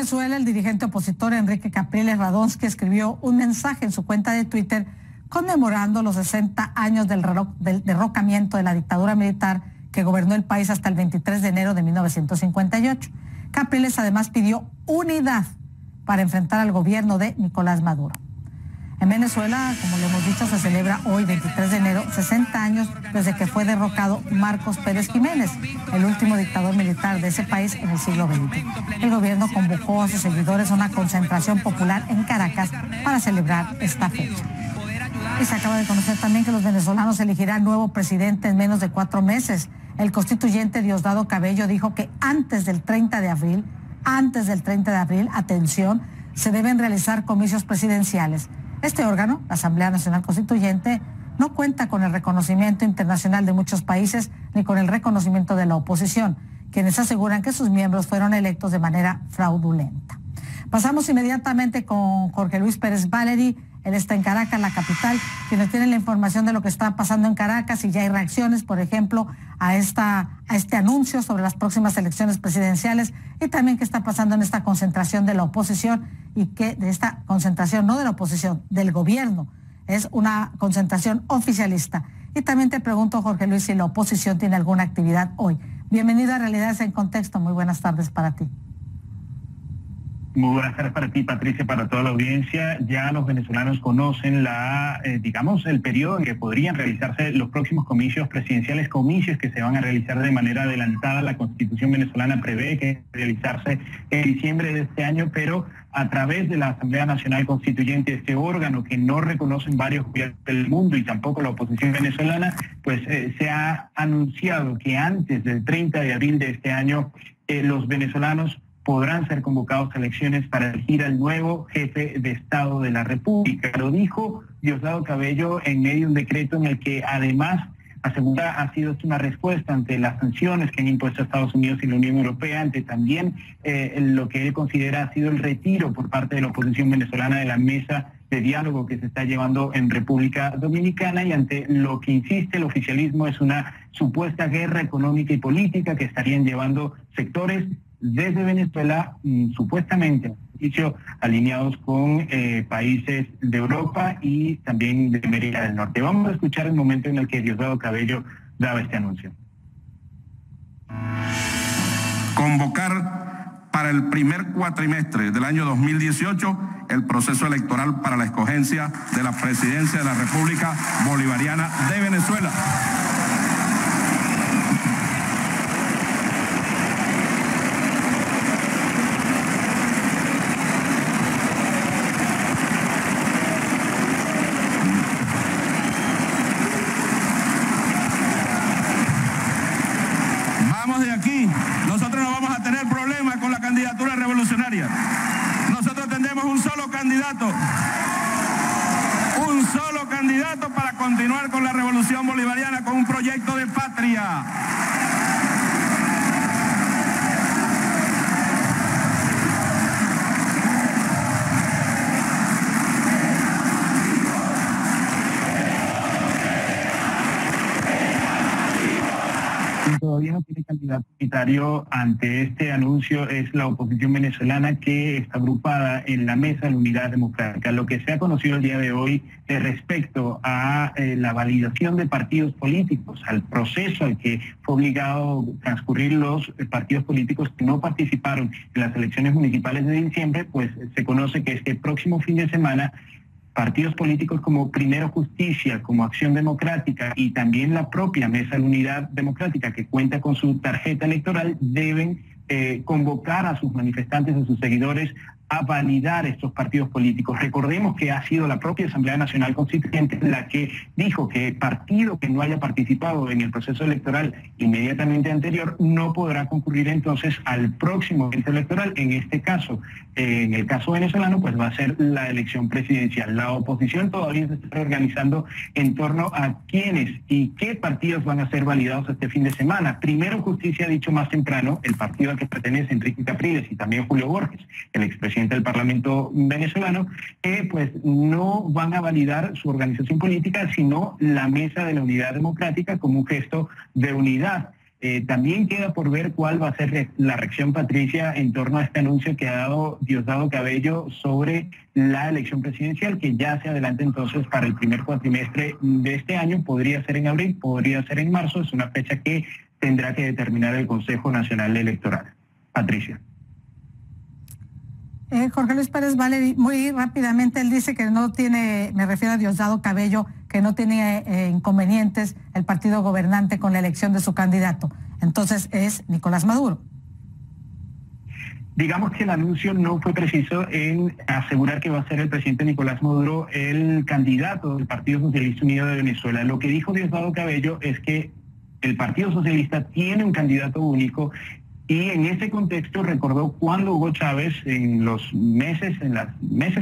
Venezuela, el dirigente opositor Enrique Capriles Radonsky escribió un mensaje en su cuenta de Twitter conmemorando los 60 años del derrocamiento de la dictadura militar que gobernó el país hasta el 23 de enero de 1958. Capriles además pidió unidad para enfrentar al gobierno de Nicolás Maduro. En Venezuela, como le hemos dicho, se celebra hoy, 23 de enero, 60 años desde que fue derrocado Marcos Pérez Jiménez, el último dictador militar de ese país en el siglo XX. El gobierno convocó a sus seguidores a una concentración popular en Caracas para celebrar esta fecha. Y se acaba de conocer también que los venezolanos elegirán nuevo presidente en menos de 4 meses. El constituyente Diosdado Cabello dijo que antes del 30 de abril, atención, se deben realizar comicios presidenciales. Este órgano, la Asamblea Nacional Constituyente, no cuenta con el reconocimiento internacional de muchos países ni con el reconocimiento de la oposición, quienes aseguran que sus miembros fueron electos de manera fraudulenta. Pasamos inmediatamente con Jorge Luis Pérez Valeri. Él está en Caracas, la capital, quienes tienen la información de lo que está pasando en Caracas y ya hay reacciones, por ejemplo, a este anuncio sobre las próximas elecciones presidenciales y también qué está pasando en esta concentración de la oposición y que de esta concentración, no de la oposición, del gobierno, es una concentración oficialista. Y también te pregunto, Jorge Luis, si la oposición tiene alguna actividad hoy. Bienvenido a Realidades en Contexto, muy buenas tardes para ti. Muy buenas tardes para ti, Patricia, para toda la audiencia. Ya los venezolanos conocen el periodo en que podrían realizarse los próximos comicios presidenciales, comicios que se van a realizar de manera adelantada. La Constitución venezolana prevé que realizarse en diciembre de este año, pero a través de la Asamblea Nacional Constituyente, este órgano que no reconocen varios gobiernos del mundo y tampoco la oposición venezolana, pues se ha anunciado que antes del 30 de abril de este año los venezolanos podrán ser convocados a elecciones para elegir al nuevo jefe de Estado de la República. Lo dijo Diosdado Cabello en medio de un decreto en el que además asegura ha sido una respuesta ante las sanciones que han impuesto Estados Unidos y la Unión Europea, ante también lo que él considera ha sido el retiro por parte de la oposición venezolana de la mesa de diálogo que se está llevando en República Dominicana, y ante lo que insiste el oficialismo es una supuesta guerra económica y política que estarían llevando sectores desde Venezuela, supuestamente alineados con países de Europa y también de América del Norte. Vamos a escuchar el momento en el que Diosdado Cabello daba este anuncio. Convocar para el primer cuatrimestre del año 2018 el proceso electoral para la escogencia de la presidencia de la República Bolivariana de Venezuela. De aquí, nosotros no vamos a tener problemas con la candidatura revolucionaria. Nosotros tendremos un solo candidato para continuar con la revolución bolivariana, con un proyecto de patria. Todavía no tiene candidato unitario ante este anuncio es la oposición venezolana, que está agrupada en la Mesa de la Unidad Democrática. Lo que se ha conocido el día de hoy respecto a la validación de partidos políticos, al proceso al que fue obligado transcurrir los partidos políticos que no participaron en las elecciones municipales de diciembre, pues se conoce que este próximo fin de semana partidos políticos como Primero Justicia, como Acción Democrática y también la propia Mesa de Unidad Democrática, que cuenta con su tarjeta electoral, deben convocar a sus manifestantes, a sus seguidores, a validar estos partidos políticos. Recordemos que ha sido la propia Asamblea Nacional Constituyente la que dijo que partido que no haya participado en el proceso electoral inmediatamente anterior no podrá concurrir entonces al próximo evento electoral. En este caso, en el caso venezolano, pues va a ser la elección presidencial. La oposición todavía se está organizando en torno a quiénes y qué partidos van a ser validados este fin de semana. Primero Justicia ha dicho más temprano, el partido al que pertenece Enrique Capriles y también Julio Borges, el expresidente del Parlamento venezolano, que pues no van a validar su organización política, sino la Mesa de la Unidad Democrática como un gesto de unidad. También queda por ver cuál va a ser la reacción, Patricia, en torno a este anuncio que ha dado Diosdado Cabello sobre la elección presidencial, que ya se adelanta entonces para el primer cuatrimestre de este año. Podría ser en abril, podría ser en marzo. Es una fecha que tendrá que determinar el Consejo Nacional Electoral. Patricia. Jorge Luis Pérez Valery, muy rápidamente, él dice que no tiene, me refiero a Diosdado Cabello, que no tiene inconvenientes el partido gobernante con la elección de su candidato. Entonces es Nicolás Maduro. Digamos que el anuncio no fue preciso en asegurar que va a ser el presidente Nicolás Maduro el candidato del Partido Socialista Unido de Venezuela. Lo que dijo Diosdado Cabello es que el Partido Socialista tiene un candidato único. Y en ese contexto recordó cuando Hugo Chávez, en las meses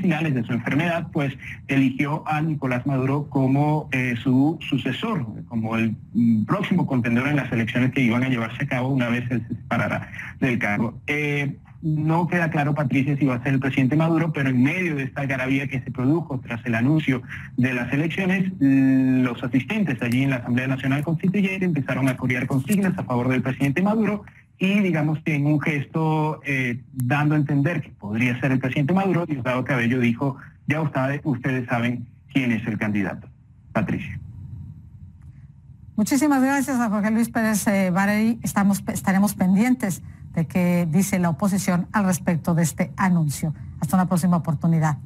finales de su enfermedad, pues eligió a Nicolás Maduro como su sucesor, como el próximo contendor en las elecciones que iban a llevarse a cabo una vez él se separara del cargo. No queda claro, Patricia, si va a ser el presidente Maduro, pero en medio de esta algarabía que se produjo tras el anuncio de las elecciones, los asistentes allí en la Asamblea Nacional Constituyente empezaron a corear consignas a favor del presidente Maduro. Y digamos que en un gesto dando a entender que podría ser el presidente Maduro, Diosdado Cabello dijo, ya ustedes saben quién es el candidato. Patricia. Muchísimas gracias a Jorge Luis Pérez Valery. Estaremos pendientes de qué dice la oposición al respecto de este anuncio. Hasta una próxima oportunidad.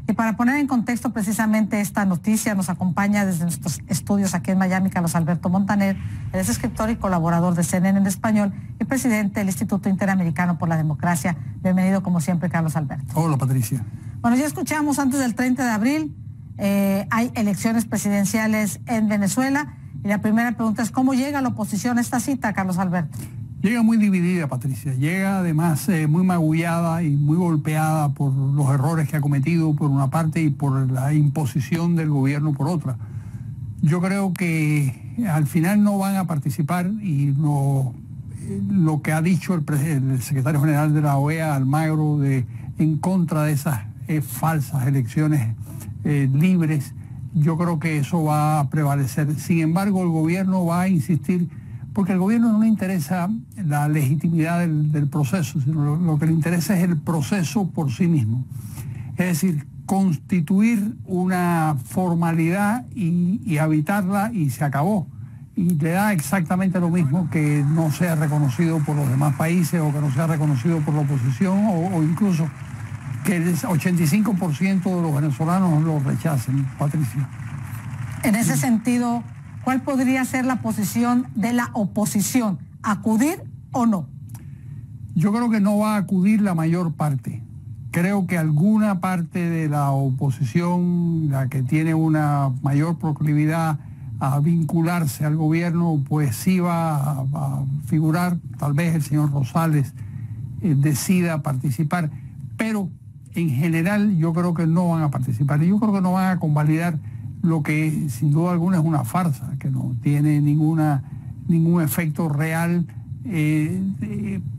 Y para poner en contexto precisamente esta noticia, nos acompaña desde nuestros estudios aquí en Miami Carlos Alberto Montaner. Él es escritor y colaborador de CNN en español y presidente del Instituto Interamericano por la Democracia. Bienvenido como siempre, Carlos Alberto. Hola, Patricia. Bueno, ya escuchamos antes del 30 de abril, hay elecciones presidenciales en Venezuela y la primera pregunta es ¿cómo llega la oposición a esta cita, Carlos Alberto? Llega muy dividida, Patricia. Llega además muy magullada y muy golpeada por los errores que ha cometido por una parte y por la imposición del gobierno por otra. Yo creo que al final no van a participar y lo que ha dicho el secretario general de la OEA, Almagro, en contra de esas falsas elecciones libres, yo creo que eso va a prevalecer. Sin embargo, el gobierno va a insistir porque al gobierno no le interesa la legitimidad del proceso, sino lo que le interesa es el proceso por sí mismo. Es decir, constituir una formalidad y habitarla y se acabó. Y le da exactamente lo mismo que no sea reconocido por los demás países o que no sea reconocido por la oposición o incluso que el 85% de los venezolanos lo rechacen, Patricia. En ese sentido, ¿cuál podría ser la posición de la oposición? ¿Acudir o no? Yo creo que no va a acudir la mayor parte. Creo que alguna parte de la oposición, la que tiene una mayor proclividad a vincularse al gobierno, pues sí va a figurar. Tal vez el señor Rosales decida participar, pero en general yo creo que no van a participar. Y yo creo que no van a convalidar lo que sin duda alguna es una farsa, que no tiene ningún efecto real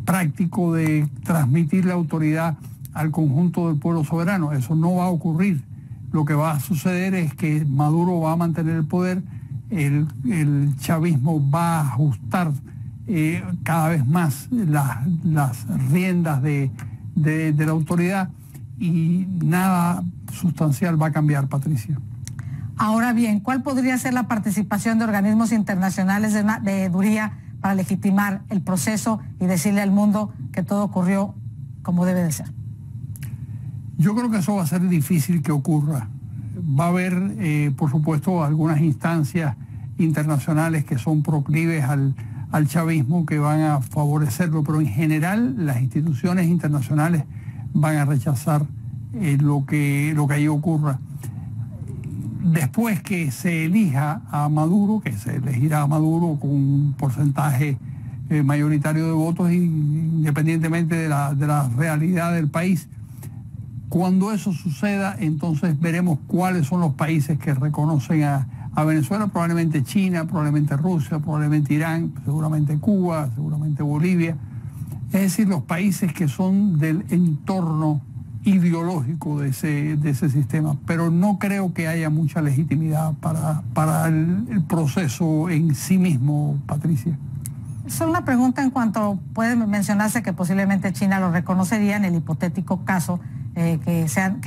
práctico de transmitir la autoridad al conjunto del pueblo soberano. Eso no va a ocurrir. Lo que va a suceder es que Maduro va a mantener el poder, el chavismo va a ajustar cada vez más las riendas de la autoridad y nada sustancial va a cambiar, Patricia. Ahora bien, ¿cuál podría ser la participación de organismos internacionales de Duría para legitimar el proceso y decirle al mundo que todo ocurrió como debe de ser? Yo creo que eso va a ser difícil que ocurra. Va a haber, por supuesto, algunas instancias internacionales que son proclives al chavismo que van a favorecerlo, pero en general las instituciones internacionales van a rechazar lo que ahí ocurra. Después que se elija a Maduro, que se elegirá a Maduro con un porcentaje mayoritario de votos independientemente de la realidad del país, cuando eso suceda, entonces veremos cuáles son los países que reconocen a Venezuela, probablemente China, probablemente Rusia, probablemente Irán, seguramente Cuba, seguramente Bolivia. Es decir, los países que son del entorno ideológico de ese sistema, pero no creo que haya mucha legitimidad para el proceso en sí mismo, Patricia. Solo una pregunta en cuanto puede mencionarse que posiblemente China lo reconocería en el hipotético caso que sean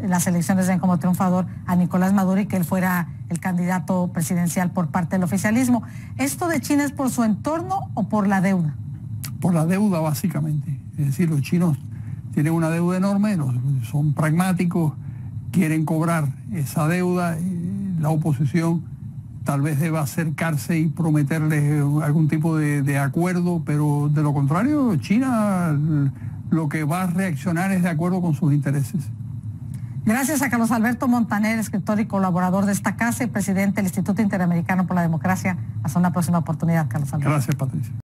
las elecciones den como triunfador a Nicolás Maduro y que él fuera el candidato presidencial por parte del oficialismo. ¿Esto de China es por su entorno o por la deuda? Por la deuda, básicamente. Es decir, los chinos tienen una deuda enorme, son pragmáticos, quieren cobrar esa deuda. La oposición tal vez deba acercarse y prometerles algún tipo de acuerdo, pero de lo contrario, China lo que va a reaccionar es de acuerdo con sus intereses. Gracias a Carlos Alberto Montaner, escritor y colaborador de esta casa y presidente del Instituto Interamericano por la Democracia. Hasta una próxima oportunidad, Carlos Alberto. Gracias, Patricia.